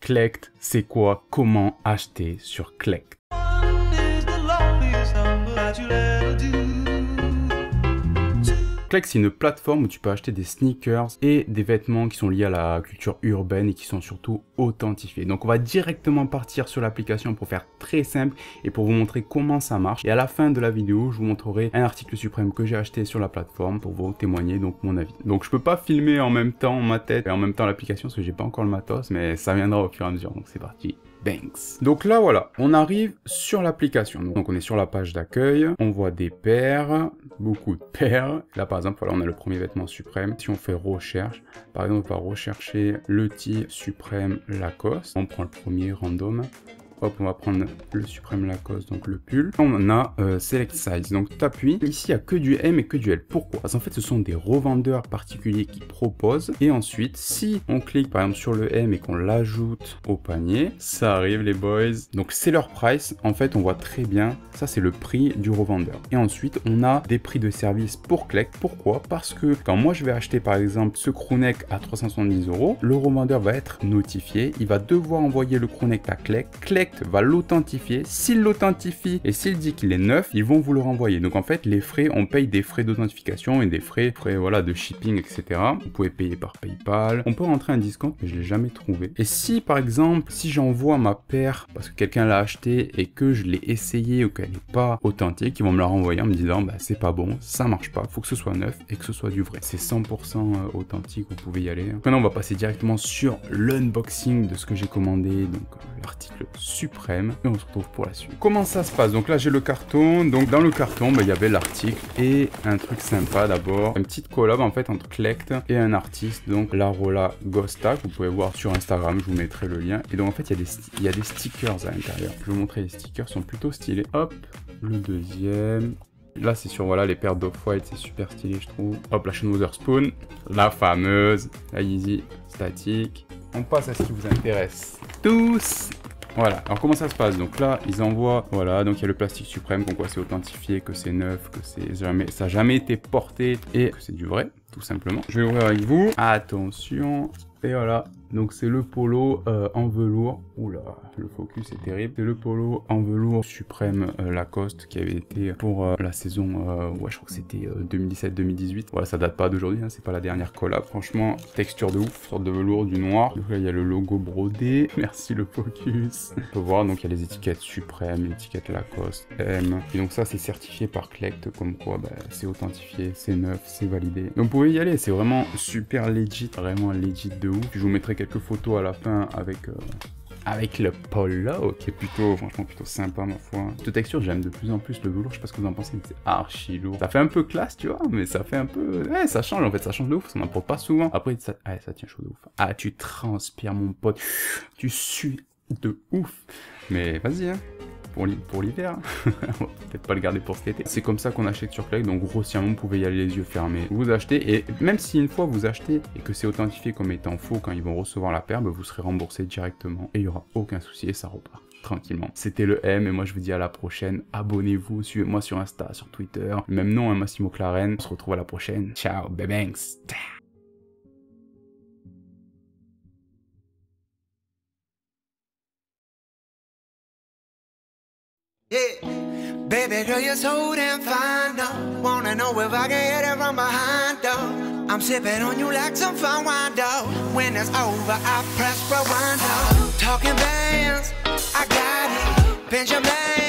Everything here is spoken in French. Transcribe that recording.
Clect, c'est quoi? Comment acheter sur Clect? Clect, c'est une plateforme où tu peux acheter des sneakers et des vêtements qui sont liés à la culture urbaine et qui sont surtout authentifiés. Donc on va directement partir sur l'application pour faire très simple et pour vous montrer comment ça marche. Et à la fin de la vidéo, je vous montrerai un article suprême que j'ai acheté sur la plateforme pour vous témoigner donc mon avis. Donc je peux pas filmer en même temps ma tête et en même temps l'application parce que j'ai pas encore le matos, mais ça viendra au fur et à mesure. Donc c'est parti. Banks. Donc là voilà, on arrive sur l'application. Donc on est sur la page d'accueil, on voit des paires, beaucoup de paires. Là par exemple, voilà, on a le premier vêtement suprême. Si on fait recherche, par exemple on va rechercher le tee suprême Lacoste. On prend le premier random. Hop, on va prendre le suprême Lacoste, donc le pull. On a Select Size, donc tu appuies. Ici, il n'y a que du M et que du L. Pourquoi? Parce qu'en fait, ce sont des revendeurs particuliers qui proposent. Et ensuite, si on clique par exemple sur le M et qu'on l'ajoute au panier, ça arrive les boys. Donc c'est leur price. En fait, on voit très bien, ça c'est le prix du revendeur. Et ensuite, on a des prix de service pour Clect. Pourquoi? Parce que quand moi je vais acheter par exemple ce crewneck à 370 €, le revendeur va être notifié. Il va devoir envoyer le crewneck à Clect. Clect va l'authentifier. S'il l'authentifie et s'il dit qu'il est neuf, ils vont vous le renvoyer. Donc en fait, les frais, on paye des frais d'authentification et des frais voilà, de shipping, etc. Vous pouvez payer par PayPal. On peut rentrer un discount, mais je l'ai jamais trouvé. Et si par exemple, si j'envoie ma paire parce que quelqu'un l'a acheté et que je l'ai essayé ou qu'elle n'est pas authentique, ils vont me la renvoyer en me disant bah c'est pas bon, ça marche pas, faut que ce soit neuf et que ce soit du vrai. C'est 100% authentique, vous pouvez y aller. Maintenant, on va passer directement sur l'unboxing de ce que j'ai commandé, donc l'article suprême, et on se retrouve pour la suite. Comment ça se passe? Donc là j'ai le carton, donc dans le carton il y avait l'article et un truc sympa d'abord, une petite collab en fait entre Clect et un artiste, donc Larola Ghosta, vous pouvez voir sur Instagram, je vous mettrai le lien. Et donc en fait il y a des stickers à l'intérieur, je vais vous montrer, les stickers sont plutôt stylés. Hop, le deuxième. Là c'est sur voilà les paires d'Off-White, c'est super stylé je trouve. Hop, la chaîne Wotherspoon, la fameuse, la Yeezy statique. On passe à ce qui vous intéresse tous. Voilà, alors comment ça se passe? Donc là, ils envoient, voilà, donc il y a le plastique suprême, comme quoi c'est authentifié, que c'est neuf, que ça n'a jamais été porté et que c'est du vrai, tout simplement. Je vais ouvrir avec vous. Attention, et voilà. Donc c'est le polo en velours. Oula, le focus est terrible. C'est le polo en velours suprême Lacoste qui avait été pour la saison, ouais je crois que c'était 2017-2018. Voilà, ça date pas d'aujourd'hui, hein, c'est pas la dernière collab. Franchement, texture de ouf, sorte de velours, du noir. Donc là il y a le logo brodé. Merci le focus. On peut voir, donc il y a les étiquettes suprêmes, l'étiquette Lacoste, M. Et donc ça c'est certifié par Clect, comme quoi bah, c'est authentifié, c'est neuf, c'est validé. Donc vous pouvez y aller, c'est vraiment super legit, vraiment legit de ouf. Je vous mettrai quelques photos à la fin avec le polo qui est plutôt, franchement plutôt sympa ma foi. Cette texture, j'aime de plus en plus le velours, je sais pas ce que vous en pensez, mais c'est archi lourd. Ça fait un peu classe, tu vois, mais ça fait un peu... Ouais, ça change en fait, ça change de ouf, ça n'en porte pas souvent. Après, ça, ouais, ça tient chaud de ouf. Ah, tu transpires mon pote, tu sues de ouf. Mais vas-y, hein. Pour l'hiver, on va peut-être pas le garder pour cet été. C'est comme ça qu'on achète sur Clect, donc grossièrement vous pouvez y aller les yeux fermés. Vous achetez, et même si une fois vous achetez et que c'est authentifié comme étant faux quand ils vont recevoir la paire, bah, vous serez remboursé directement et il n'y aura aucun souci et ça repart tranquillement. C'était le M et moi je vous dis à la prochaine. Abonnez-vous, suivez-moi sur Insta, sur Twitter, même nom, hein, Massimo Claren. On se retrouve à la prochaine. Ciao, babanks. Yeah, baby girl, you're so damn fine, though. Wanna know if I can hit it from behind, though. I'm sipping on you like some fine wine, though. When it's over, I press rewind, though. Talking bands, I got it. Benjamin.